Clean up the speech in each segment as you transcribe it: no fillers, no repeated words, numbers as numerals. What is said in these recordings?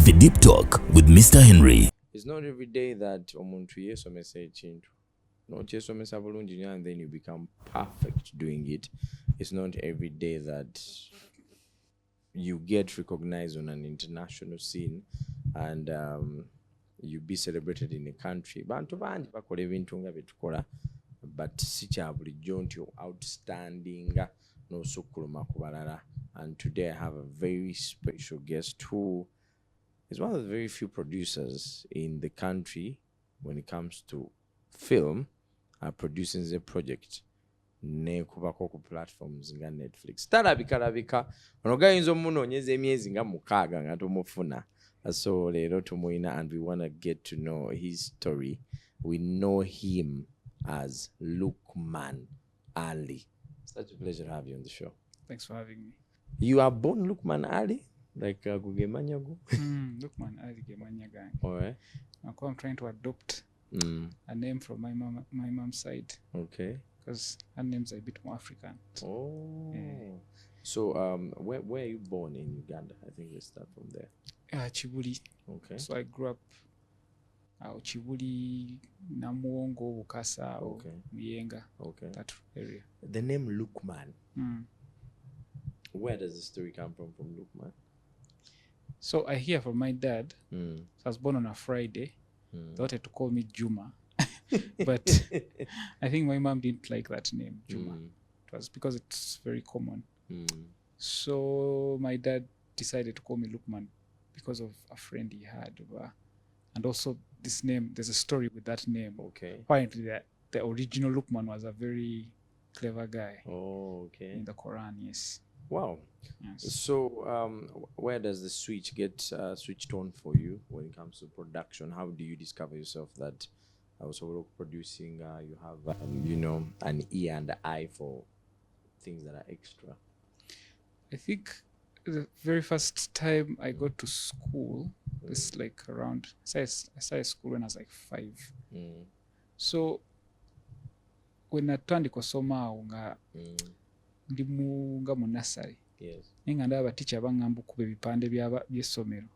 The Deep Talk with Mr. Henry. It's not every day that omuntu yesomesa ekintu. No, kyesomesa bulungi nnyo and then you become perfect doing it. It's not every day that you get recognized on an international scene and you be celebrated in a country. Bantu bangi bakola ebintu nga betukola, but si kya bulijjo nti outstanding n'osukkuluma ku balala. And today I have a very special guest who is one of the very few producers in the country when it comes to film producing the project nekubako ku platforms nga Netflix. Talabika ono gayinza omunoonyeza emyezi nga 6 nga tomufuna. So leero tumuina and we want to get to know his story. We know him as Lukman Ali. Such a pleasure to have you on the show. Thanks for having me. You are born Lukman Ali? Like Gugemanya go? Lukman Ali Gemanya gang. All right. I'm trying to adopt a name from my mom's side. Okay. Because her names are a bit more African. Oh. Yeah. So where are you born in Uganda? I think we start from there. Chibuli. Okay. So I grew up Chibuli, Namuongo, Bukasa, okay. Mienga. Okay. That area. The name Lukman. Where does the story come from Lukman? So I hear from my dad. So I was born on a Friday. They wanted to call me Juma. But I think my mom didn't like that name, Juma. It was because it's very common. So my dad decided to call me Lukman because of a friend he had. And also this name, there's a story with that name. Okay. Apparently the original Lukman was a very clever guy. Oh, okay. In the Quran, yes. Wow. Yes. So where does the switch get switched on for you when it comes to production? How do you discover yourself that also producing, you have, an ear and an eye for things that are extra? I think the very first time I got to school, this like around, I started school when I was like 5. So when I turned kusoma ndi nga mu nursery. Yes. Nga ndaba teacher bangamba okuba ebipande by'essomero.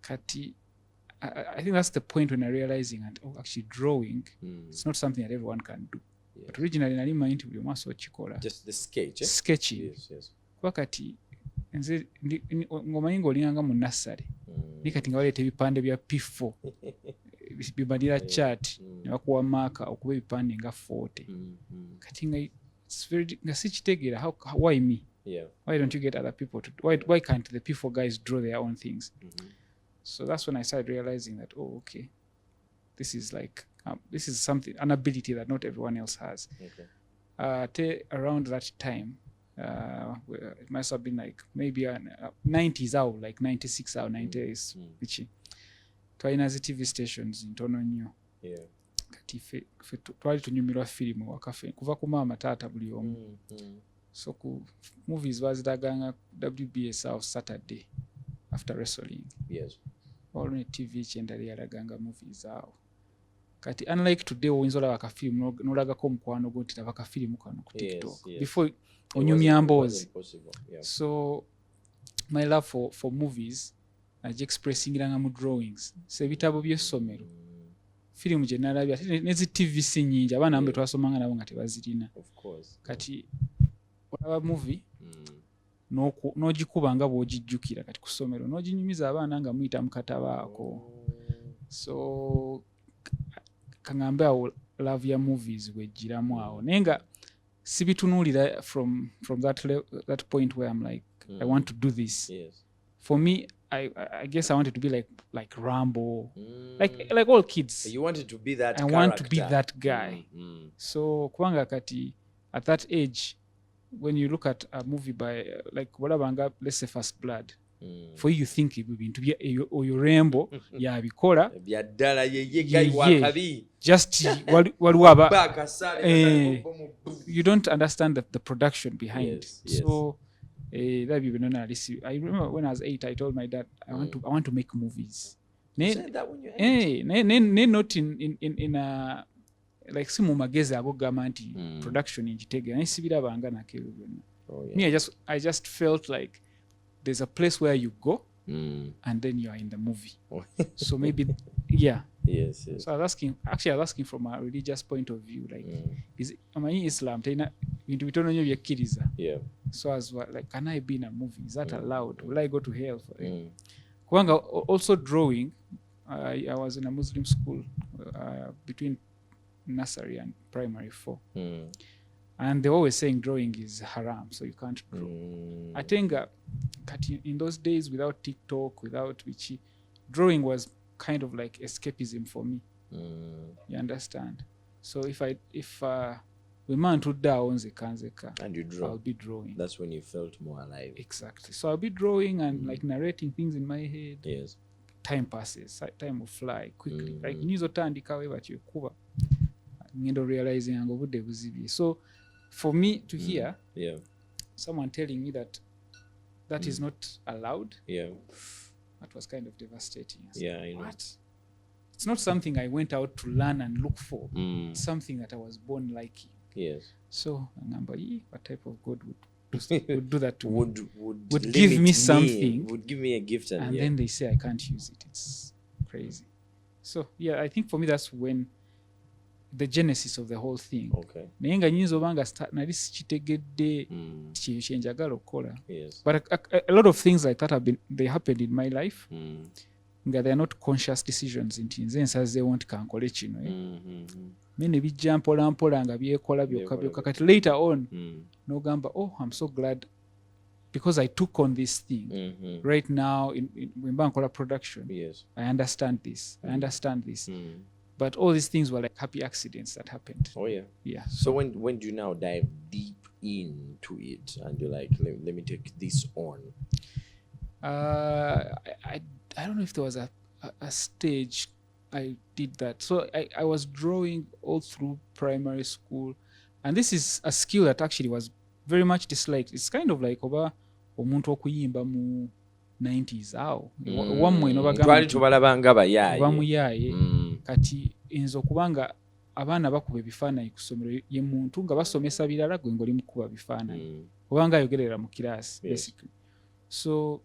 Kati I think that's the point when I realizing and actually drawing it's not something that everyone can do. Yes. But originally nali mind buli omaso chikola. Just the sketch. Sketching. Yes. Kwa kati nze ngomanyi ng'olinganga mu nursery. Ni kati nga waleeta ebipande bya P4. Bibadira chart ne bakuwa marker okuba ebipande nga 40. Kati nga it's very how why me? Yeah. Why don't you get other people to why can't the P4 guys draw their own things? So that's when I started realizing that okay, this is like this is something, an ability that not everyone else has. Okay. Around that time, it must have been like maybe 90s out, like 96 out, 90s, which twalina zi TV stations ntono nnyo. Yeah. Kati fe twali tunyumirwa firimu wakafe kuva ku maama taata buli omu. So ku movies bazitaganga WBS of Saturday after wrestling. Yes. Olwo TV kyendali yalaganga movies awo. Kati unlike today oyinza olaba akafirimu n'olagako omukwano gwo nti laba akafirimu kano ku TikTok. Yes. Before onyumya mboozi. Yeah. So my love for movies nagiexpressingiranga mu drawings. So ebitabo by'essomero. Firimu gye nalabya ate nezi TV si nnyingi abaana bambe twasomanga nabo nga tebazirina. Of course. Kati olaba movie n'ogikuba nga bw'ogijjukira kati ku ssomero n'oginyumiza abaana nga muyita mu katabo ako. So kaŋŋambe awo love ya movies bw'ejjiramu awo naye nga sibitunuulira from that point where I'm like I want to do this. Yes. For me I guess I wanted to be like Rambo, like all kids. You wanted to be that character. Want to be that guy. So kubanga kati at that age, when you look at a movie by like walabanga, let's say First Blood, for you think it will be into oyo Rambo yabikola byaddala ye guy wakabi just waliwaba you don't understand the production behind. Yes. So that be no. I remember when I was 8, I told my dad, I want to make movies. You said that when you're 8? Not in a like si mu magezi ago gamba nti production injitege naye sibirabanga nakero byonna. Me I just felt like there's a place where you go and then you are in the movie. So maybe, yeah. Yes. So I was asking from a religious point of view, like, is amanyi Islam tena bintu bitono nnyo byekkiriza. Yeah. So I was like, can I be in a movie? Is that allowed? Will I go to hell for it? Kubanga also drawing, I was in a Muslim school between nursery and primary 4. And they were always saying drawing is haram, so you can't draw. I think in those days, without TikTok, without Vichy, drawing was kind of like escapism for me. You understand? So if we man to down and you draw, I'll be drawing. That's when you felt more alive. Exactly. So I'll be drawing and like narrating things in my head. Yes. Time passes. Time will fly quickly. Like nizo tandika we batyo kuba. Ngendo realizing ngo budde buzibye. So for me to hear someone telling me that is not allowed, that was kind of devastating. I know. What? It's not something I went out to learn and look for. It's something that I was born liking. Yes. So what type of God would do that to me? Would give me something. Would give me a gift and then they say I can't use it. It's crazy. So yeah, I think for me that's when the genesis of the whole thing. Okay. Naye nga nyinza obanga nali sikitegedde kye njagala okukola. Yes. But a lot of things like that they happened in my life. Nga they are not conscious decisions nti nze nsazeewo nti kankole kino. Ne bijja mpola mpola nga byekola byokka kati later on n'ogamba I'm so glad because I took on this thing. Right now when nkola production, yes, I understand this. But all these things were like happy accidents that happened. Oh yeah. Yeah. So when do you now dive deep into it and you're like, let me take this on? I don't know if there was a stage I did that. So I was drawing all through primary school, and this is a skill that actually was very much disliked. It's kind of like oba omuntu okuyimba mu 90s awo wamwe tubalabanga bayaaye kati enzo kubanga abaana bakuba ebifaananyi ku ssomero ye muntu nga basomesa birala gwe ng'oli mu kuba bifaananyi obanga ayogerera mu kiraasi basically. So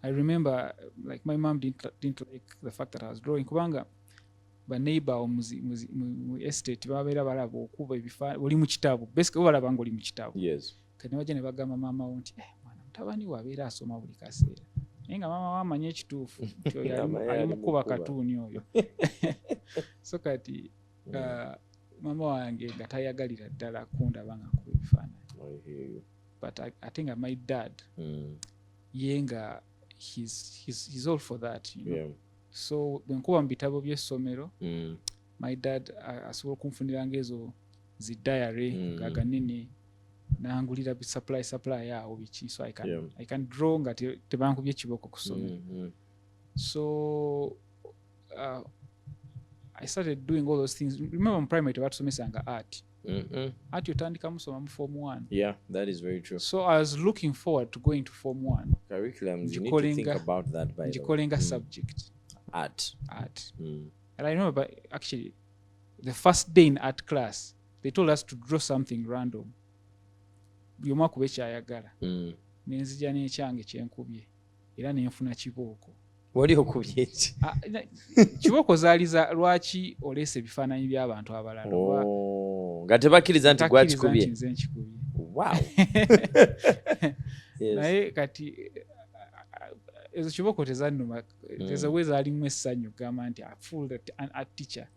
I remember like my mom didn't like the fact that I was drawing kubanga ba neighbor mu estate babeera balaba okuba ebifaananyi oli mu kitabu basically balaba nga oli mu kitabu. Yes. Kati ne bajja ne bagamba maama wo nti mwana mutabani wabeera asoma buli kaseera naye nga maama wamanya ekituufu nti oyo ali mu kuba katuuni oyo. So kati maama wange nga tayagalira ddala kundaba nga nkuba ebifaananyi. But I think my dad ye nga he's all for that, you know. Yeah. So bwe nkuba mu bitabo by'essomero my dad asobola okunfuniranga ezo zi diary nga ganene nangulira supply awo biki, so I can draw nga tebankubye ekiboko ku ssomero. So I started doing all those things. Remember in primary tebatusomesanga art. Art yotandika musoma mu form 1. Yeah, that is very true. So I was looking forward to going to form 1. Curriculums, you need to think about that by the way. Subject. Art. And I remember actually the first day in art class, they told us to draw something random. Byoma kuba ekyayagala. Nenzija n'ekyange kyenkubye. Era nenfuna kibooko. Wali okubye eki? Kibooko zaaliza lwaki oleese ebifaananyi by'abantu abalala. Nga tebakkiriza nti gwakikubye. Nze nkikubye. Wow. Naye kati ezo kibooko tezannuma. Ezo bwe zaalimu essanyu gamba nti I fooled an art teacher.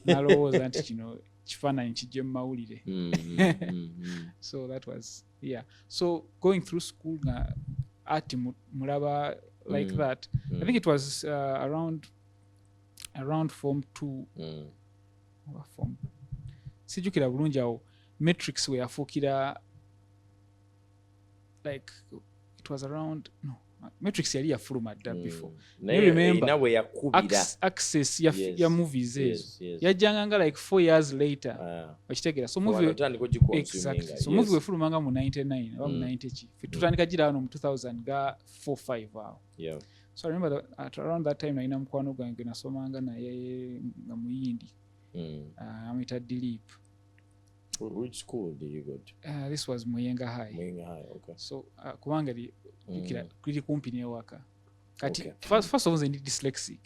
Nalowooza nti kino kifaananyi kijje mu mawulire. So that was, yeah. So going through school na art mulaba like that. I think it was around form 2. Form. Sijukira bulungi awo matrix we yafuukira like it was around matrix yali yafuluma dda before. You remember access ya movies ezo yajjanga nga like 4 years later okitegeera. So movie exactly. So movie wefulumanga mu 99 oba mu 90 ki tutandika gira wano mu 2000 ga 4-5 awo. So I remember that at around that time nalina mukwano gwange nasomanga naye nga muyindi amwita Dilip. Which school did you go to? This was Muyenga High. Muyenga High, okay. So kubanga liri kumpi n'ewaka. kati Okay. first of all nze ndi dyslexic,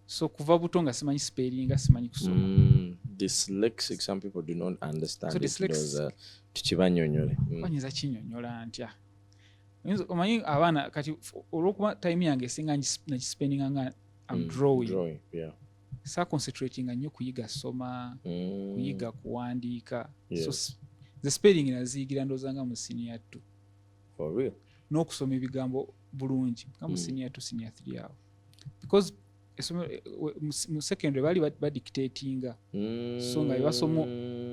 so kuva buto nga simanyi spelling nga simanyi kusoma. Dyslexic, some people do not understand So it. dyslexic. Those tukibanyonyole. Wanyinza kinyonyola ntya? Omanyi abaana kati olw'okuba time yange esinga nagispendinga nga I'm drawing. Yeah. Sa concentrating nnyo kuyiga soma, kuyiga kuwandiika. Yes. So the spelling naziyigira ndowooza nga mu senior 2. For real. N'okusoma ebigambo bulungi nga mu senior 2 senior 3 awo. Because mu secondary bali badictatinga. So nga bibasoma,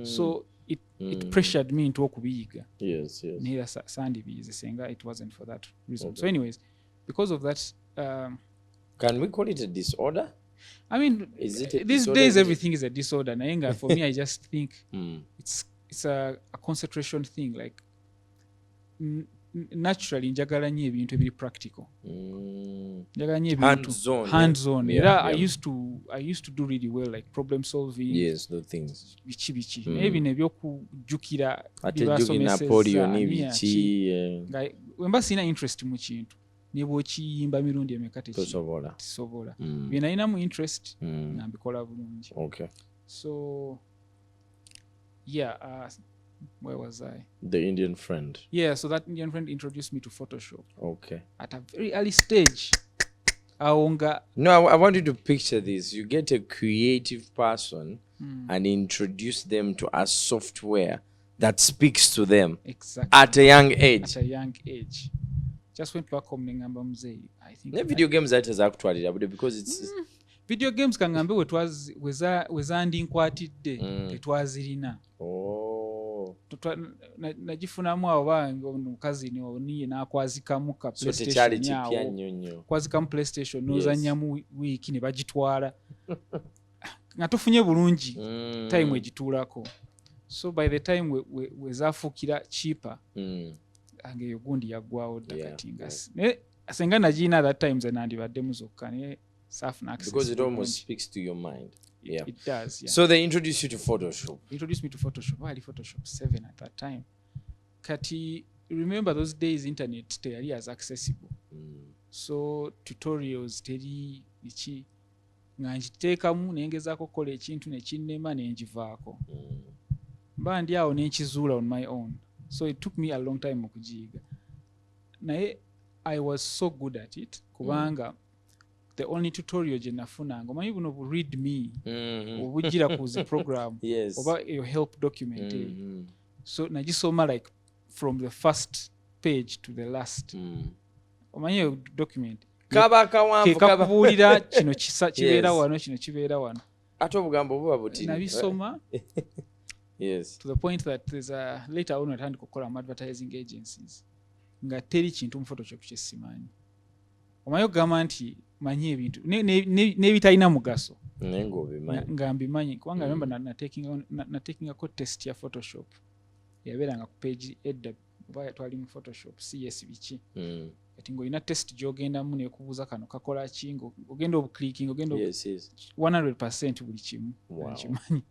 so it pressured me into okubiyiga. Yes. Neera sandibiyize senga it wasn't for that reason. Okay. So anyways, because of that, can we call it a disorder? I mean, these days everything is a disorder. Nayenga, for me, I just think it's a concentration thing. Like naturally, njagala nnyo ebintu ebiri practical. Njagala nnyo ebintu hands-on. Yeah. I used to do really well, like problem solving. Yes, those things. Bichi. Naye bino ebyokujjukira atejjukira Napoleon bichi. Wemba sina interest mu kintu. Ne bw'okiyimba mirundi emeka tekisobola. Bye nalinamu interest nga mbikola bulungi. Okay. So yeah, where was I? The Indian friend. Yeah, so that Indian friend introduced me to Photoshop. Okay. At a very early stage. No, I want you to picture this. You get a creative person and introduce them to a software that speaks to them at a young age. Just went back home nengamba mzee, I think. Ne video games that is actually because it's video games kangambe wezandi nkwatidde tetwazirina. Nagifunamu abo bange omukazi niye nakwazikamu ka PlayStation yawo. Kwazikamu PlayStation nozanyamu wiiki ne bagitwala. Nga tufunye bulungi time egituulako. So by the time wezafuukira cheaper, angeyo gundi yaggwawo dda kati nga senga nagiina that time ze nandibaddemu zokka naye saafuna access. Because it almost speaks to your mind. Yeah. It does, yeah. So they introduced you to Photoshop. Introduced me to Photoshop. I had Photoshop 7 at that time. Kati, remember those days internet teyali as accessible. So tutorials teri ichi nga njiteekamu nengezaako kukola ekintu ne kinnema ne njivaako. Mba ndi awo ne nkizuula on my own. So it took me a long time okugiyiga. Naye I was so good at it kubanga the only tutorial je nafunanga omanyi buno bu read me obugira ku zi program oba your help document. So nagisoma like from the first page to the last. Omanyi your document kababuulira kino kibeera wano kino kibeera wano ate obugambo buba buti nabisoma. Yes. To the point that there's a later on atandi kukola mu advertising agencies nga teri kintu mu Photoshop kyesimanyi. Omanyi okugamba nti manyi ebintu n'ebitalina mugaso nga mbimanyi kubanga remember natekingako test ya Photoshop yabeeranga ku page edda oba twali mu Photoshop CS biki kati ng'olina test gy'ogendamu nekubuuza kano kakola ki ng'ogenda obuklicking ogenda 100% buli kimu nkimanyi.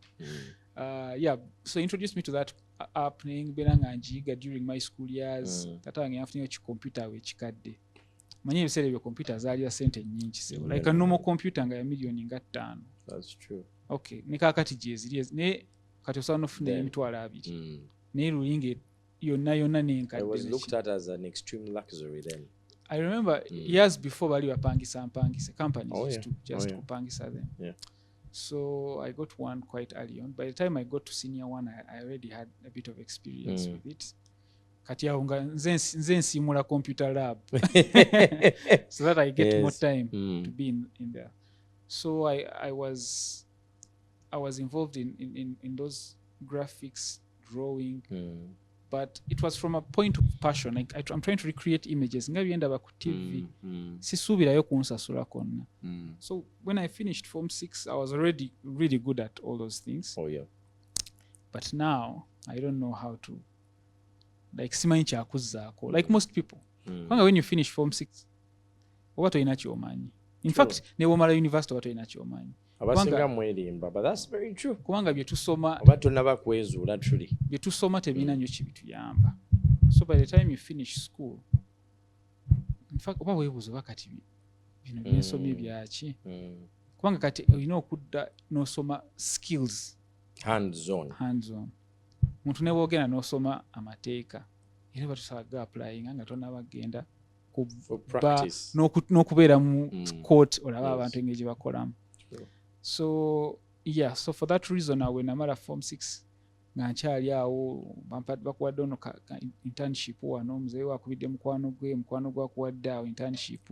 Yeah, so introduced me to that app nembeera nga ngiyiga during my school years. Tata wange yafunyeyo kikompyuta we kikadde. Manyi ebiseera ebyo computer zaali ya sente nnyingi sebo. Like a normal computer nga ya million nga 5. That's true. Okay. Ne kakati gyeziri ne kati osobola n'ofuna emitwalo 2. Naye lulinga yonna n'enkadde. I was looked at as an extreme luxury then. I remember years before bali bapangisa companies used to just kupangisa them. Yeah. So I got one quite early on. By the time I got to senior 1, I already had a bit of experience with it. Kati awo nga nze nsiimula computer lab so that I get more time to be in there. So I was involved in those graphics, drawing, but it was from a point of passion. Like I'm trying to recreate images. Nga byendaba ku TV sisuubirayo kunsasula konna. So when I finished Form 6, I was already really good at all those things. Oh yeah. But now I don't know how to, like simanyi kyakuzzaako like most people. When you finish Form 6 oba toyina kyomanyi. In fact ne womala university oba toyina kyomanyi. Abasinga mwerimba, but that's very true. Kubanga bye tusoma oba tonnaba kwezuula truly. Bye tusoma tebirina nnyo kibituyamba. So by the time you finish school, in fact oba weebuuza oba kati bino byensomye byaki kubanga kati olina okudda n'osoma skills hands on. Muntu ne bwogenda n'osoma amateeka era batusalaga applyinga nga tonabagenda n'okubeera mu court olaba abantu engeri gye bakolamu. So for that reason when namala form 6 nga nkyali awo bakuwadde ono ka internship wano muzeeyi wakubidde mukwano gwe akuwadde awo internship.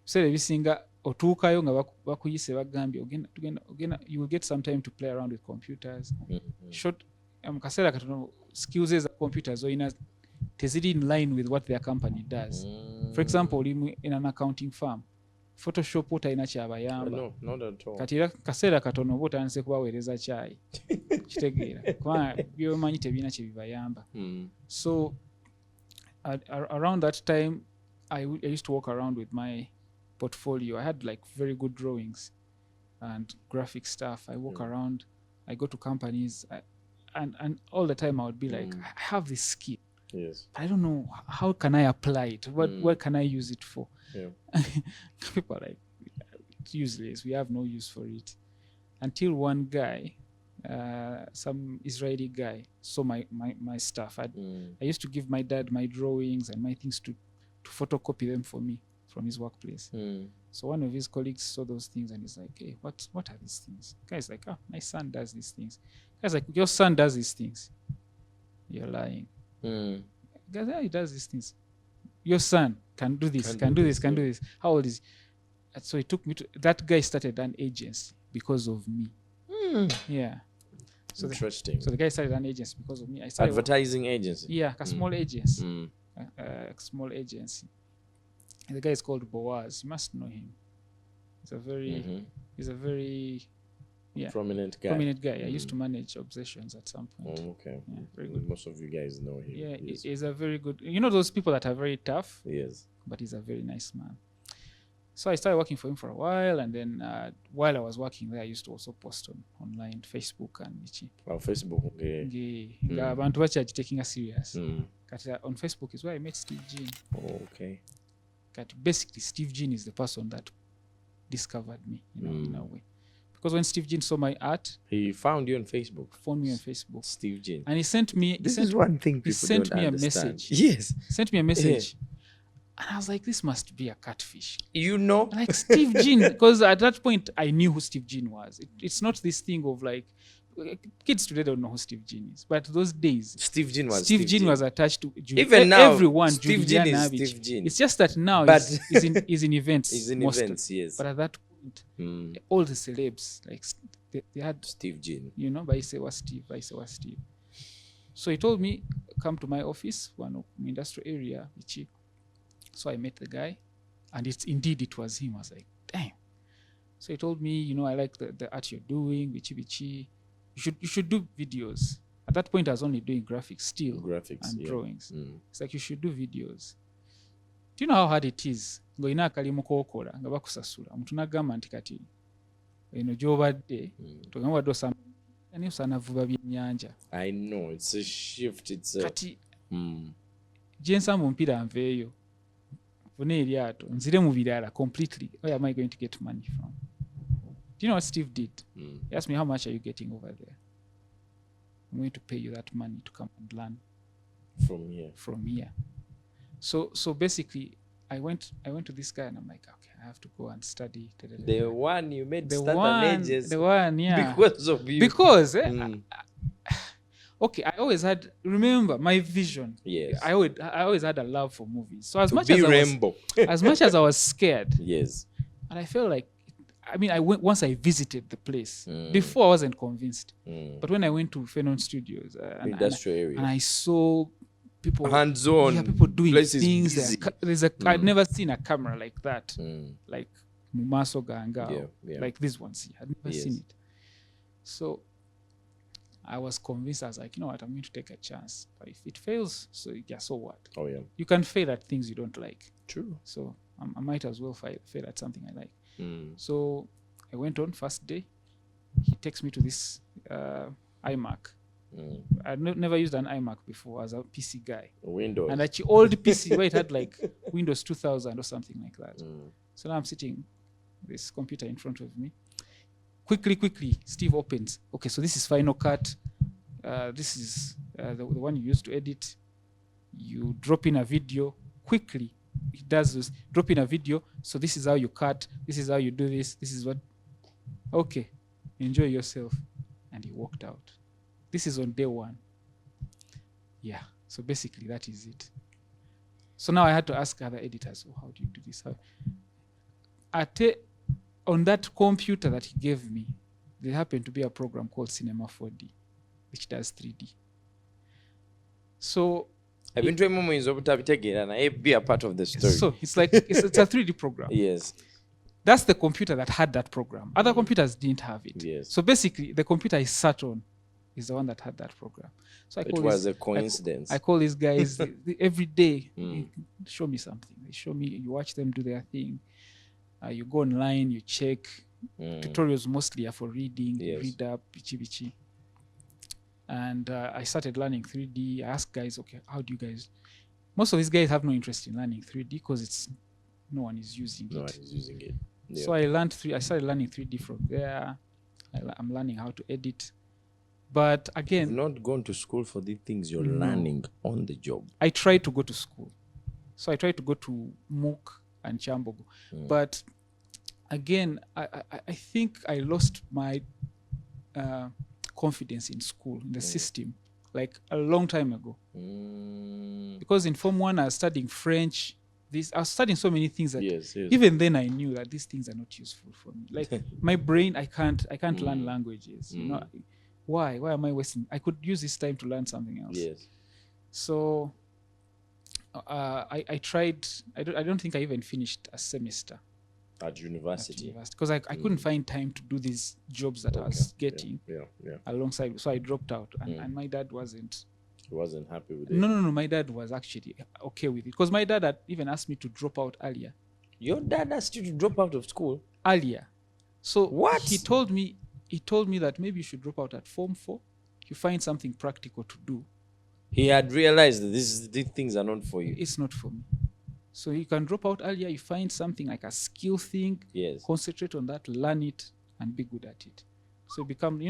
Biseera ebisinga otuukayo nga bakuyise bagambye ogenda you will get some time to play around with computers. Short mu kaseera katono skills za computers oyina teziri in line with what their company does. For example, in an accounting firm, Photoshop otalina kyabayamba. No, not at all. Kati era kaseera katono oba otandise kubaweereza kyayi kitegeera kubanga byomanyi tebirina kye bibayamba. So around that time I used to walk around with my portfolio. I had like very good drawings and graphic stuff. I walk around, I go to companies, and all the time I would be like, I have this skill. Yes. I don't know, how can I apply it? What can I use it for? Yeah. People are like, it's useless. We have no use for it. Until one guy, some Israeli guy, saw my stuff. I used to give my dad my drawings and my things to photocopy them for me from his workplace. So one of his colleagues saw those things and he's like, hey, what are these things? Guy's like, oh, my son does these things. Guy's like, your son does these things. You're lying. Guys, yeah, he does these things. Your son can do this, can do this. How old is he? So he took me to, that guy started an agency because of me. Yeah. So Interesting. So the guy started an agency because of me. I started advertising agency. Yeah, a small agency. A small agency. The guy is called Boaz. You must know him. He's a very prominent guy. I used to manage Obsessions at some point. Oh, okay. Yeah, very good. Most of you guys know him. Yeah, yes. He's a very good. You know those people that are very tough. Yes. But he's a very nice man. So I started working for him for a while, and then while I was working there, I used to also post online, Facebook and Ichi. Well, Facebook. Okay. Abantu taking us serious. On Facebook is where I met Steve Jean. Oh, okay. Basically, Steve Jean is the person that discovered me, in a way. Because when Steve Jean saw my art, he found you on Facebook. Found me on Facebook. Steve Jean. And he sent me. This is one thing people don't understand. A message. Yes. Sent me a message. Yeah. And I was like, this must be a catfish. You know? Like Steve Jean. Because at that point, I knew who Steve Jean was. It's not this thing of like, kids today don't know who Steve Jean is. But those days, Steve Jean was attached to even now, everyone. Steve Jean is Steve Jean. It's just that now he's in events. He's in events, yes. But at that point, all the celebs, like they had Steve Jean. Baisewa Steve. So he told me, come to my office, one industrial area, Ichi. So I met the guy, and it was him. I was like, damn. So he told me, I like the art you're doing, bichi. You should do videos. At that point, I was only doing graphics and drawings. It's like, you should do videos. Do you know how hard it is? Ngoina akalimu kokola nga bakusasula. Omuntu nagamba nti kati eno gyobadde togamba dosa ani usana vuba byennyanja. I know, it's a shift. It's a kati jensa mu mpira nveeyo. Fune eryato nzire mu birala completely. Where am I going to get money from? Do you know what Steve did? He asked me, how much are you getting over there? I'm going to pay you that money to come and learn from here. So basically, I went to this guy and I'm like, okay, I have to go and study. The one you made start an agency. The one, yeah. Because of you. Because, okay, I always had, remember, my vision. Yes. I always had a love for movies. So as much as I was scared. Yes. And I felt like, I went once I visited the place. Before I wasn't convinced. But when I went to Phenon Studios industrial area, and I saw people hands-on, people doing things. I'd never seen a camera like that, like Mumaso Ganga, like these ones. I'd never seen it. So I was convinced. I was like, you know what, I'm going to take a chance. But if it fails, so what? Oh yeah, you can fail at things you don't like. True. So I might as well fail at something I like. So I went on first day. He takes me to this iMac. I'd never used an iMac before as a PC guy. Windows. And actually old PC where it had like Windows 2000 or something like that. So now I'm sitting this computer in front of me. Quickly, Steve opens. Okay, so this is Final Cut. This is the one you use to edit. You drop in a video quickly. It does this. Drop in a video. So this is how you cut. This is how you do this. This is what. Okay, enjoy yourself. And he walked out. This is on day 1. Yeah. So basically that is it. So now I had to ask other editors, oh, how do you do this? On that computer that he gave me, there happened to be a program called Cinema 4D, which does 3D. So I've been trying to be a part of the story. So it's like it's a 3D program. Yes. That's the computer that had that program. Other computers didn't have it. Yes. So basically, the computer I sat on is the one that had that program. So It was a coincidence. I call these guys every day. Show me something. They show me. You watch them do their thing. You go online. You check. Tutorials mostly are for reading. Yes. Read up, bichi. And I started learning 3D. I asked guys, okay, how do you guys? Most of these guys have no interest in learning 3D because no one is using it. Yeah. So I started learning 3D from there. I'm learning how to edit. But again, You've not gone to school for these things. You're learning on the job. I tried to go to school. So I tried to go to MOOC and Chambogo. But again, I think I lost my confidence in school, in the system, like a long time ago. Because in Form 1, I was studying French. I was studying so many things that even then I knew that these things are not useful for me. Like my brain, I can't learn languages. You know, why am I wasting? I could use this time to learn something else. Yes. So I tried. I don't think I even finished a semester At university. Because I couldn't find time to do these jobs that I was getting alongside. So I dropped out, and my dad wasn't. He wasn't happy with it. No. My dad was actually okay with it because my dad had even asked me to drop out earlier. Your dad asked you to drop out of school? Earlier. So what? He told me that maybe you should drop out at Form 4. You find something practical to do. He had realized that these things are not for you. It's not for me. So you can drop out earlier. You find something like a skill thing. Yes. Concentrate on that, learn it, and be good at it. So you become,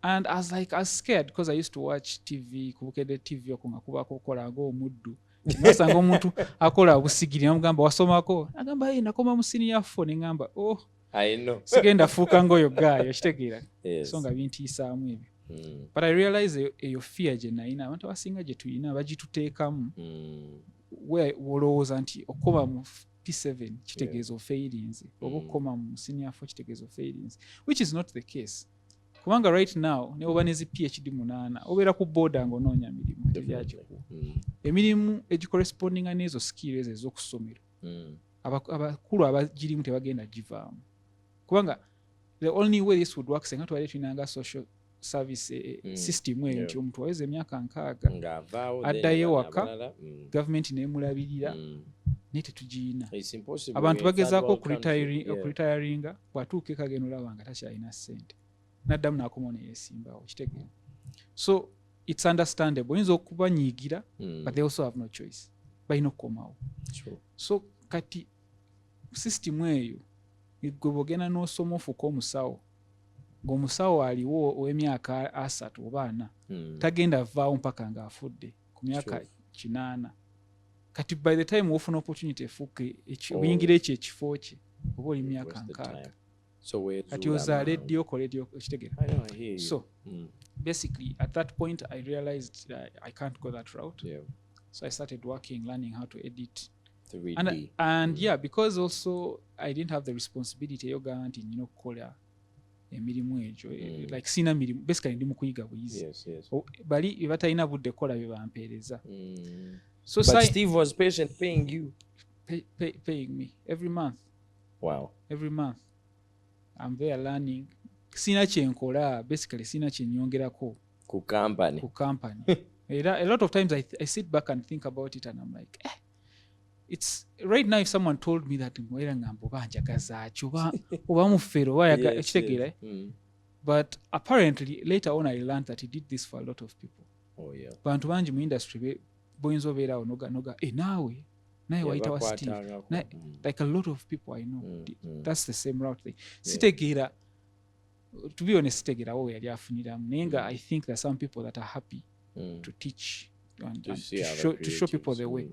And I was scared because I used to watch TV. Kubukede TV okungakubako kola ngo omuddu. Nasanga omuntu akola obusigiri namugamba wasomako. Agamba nakoma mu senior 4 ne ngamba I know. Sigenda fuuka ngoyo gayo kitegeera. Yes. So nga bintiisaamu ebyo. But I realize eyo fear gye nalina abantu abasinga gye tulina bagituteekamu. Wolowooza nti okoma mu P7 kitegeeza ofailinze oba okoma mu senior 4 kitegeeza ofailinze, which is not the case. Kubanga right now ne oba nezi PhD 8 obeera ku boda ng'onoonya mirimu tebyagikuwa. Emirimu egikorrespondinga n'ezo skills ez'okusomero abakulu abagirimu tebagenda givaamu. Kubanga the only way this would work senga twali tulinanga social service system eyo nti omuntu aweza emyaka 6 addayo waka government neemulabirira naye tetugiyina. Abantu bagezaako okuritayiringa bw'atuuka ekagenda olaba nga takyalina ssente n'addamu n'akoma neyeesimbawo kitegeera. So it's understandable. Oyinza okubanyiigira but they also have no choice. Balina okukomawo. So kati system eyo gwe bw'ogenda n'osoma ofuuka omusawo ng'omusawo aliwo ow'emyaka 3 oba 4 tagenda vaawo mpaka ng'afudde ku myaka 8. Kati by the time ofuna opportunity efuuke oyingira ekyo ekifo kye oba oli myaka 6 kati ozaala eddiyo okole eddiyo ekitegeera. So basically at that point I realized that I can't go that route. So I started learning how to edit 3D. And because also I didn't have the responsibility yoga nti nina okukola emirimu egyo like sina mirimu basically ndi mu kuyiga buyizi. Bali batalina budde kola bye bampeereza. So but Steve was patient paying you. Paying me every month. Wow. Every month I'm there learning. Sina kyenkola basically sina kyenyongerako ku company. A lot of times I sit back and think about it and I'm like it's right now if someone told me that mwera ngambo banjagaza oba mufero kitegeera But apparently later on I learned that he did this for a lot of people. Oh yeah. Bantu bangi mu industry boyinza obeerawo noga naawe naye wayita wa Steve bakwatangako. like a lot of people I know that's the same route thing. Yeah. Sitegeera, to be honest, sitegeera wo yali afuniramu naye nga I think there are some people that are happy to teach and To see other to show people the way.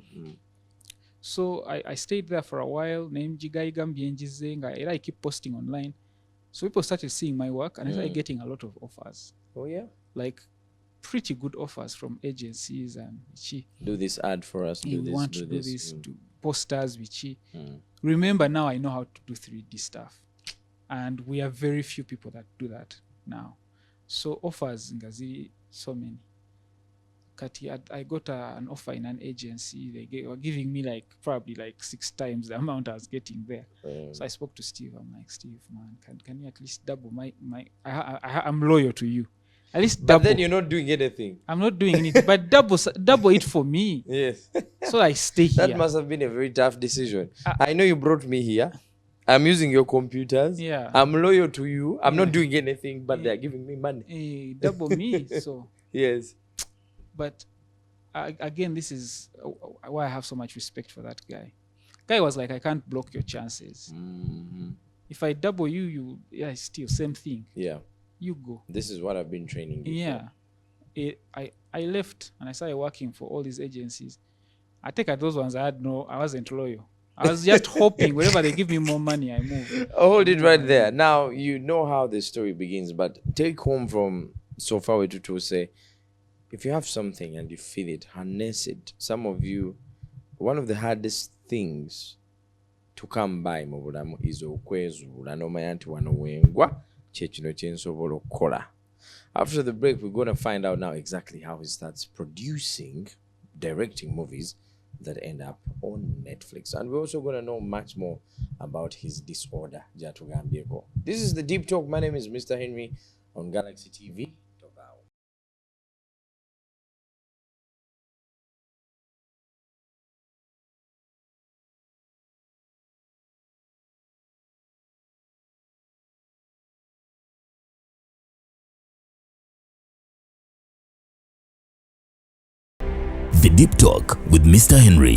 So I stayed there for a while. Nemjigayiga mbyenjize nga era I keep posting online. So people started seeing my work and I started getting a lot of offers. Oh yeah. Like pretty good offers from agencies and Vichi. Do this ad for us. You Do want this. to Do do this. this, do posters, Vichi. Remember now I know how to do 3D stuff. And we are very few people that do that now. So offers ngazi so many. Kati, I got an offer in an agency. They were giving me like probably like 6 times the amount I was getting there. So I spoke to Steve. I'm like, Steve, man, can you at least double my I'm loyal to you. At least double. But then you're not doing anything. I'm not doing anything, but double it for me. Yes. So I stay here. That must have been a very tough decision. I know you brought me here. I'm using your computers. Yeah. I'm loyal to you. I'm not doing anything, but they're giving me money. Double me. So. Yes. But again, this is why I have so much respect for that guy. Guy was like, I can't block your chances. If I double you, still same thing. Yeah. You go. This is what I've been training you for. I left and I started working for all these agencies. I take at those ones I wasn't loyal. I was just hoping whenever they give me more money, I move. Hold it right there. Now, you know how the story begins, but take home from so far to say, if you have something and you feel it, harness it. Some of you, one of the hardest things to come by is okwezula nomanya nti wano wengwa kyekino kyensobola okukola. After the break, we're going to find out now exactly how he starts directing movies that end up on Netflix. And we're also going to know much more about his disorder, Jatugambieko. This is the Deep Talk. My name is Mr. Henry on Galaxy TV. The Deep Talk with Mr. Henry.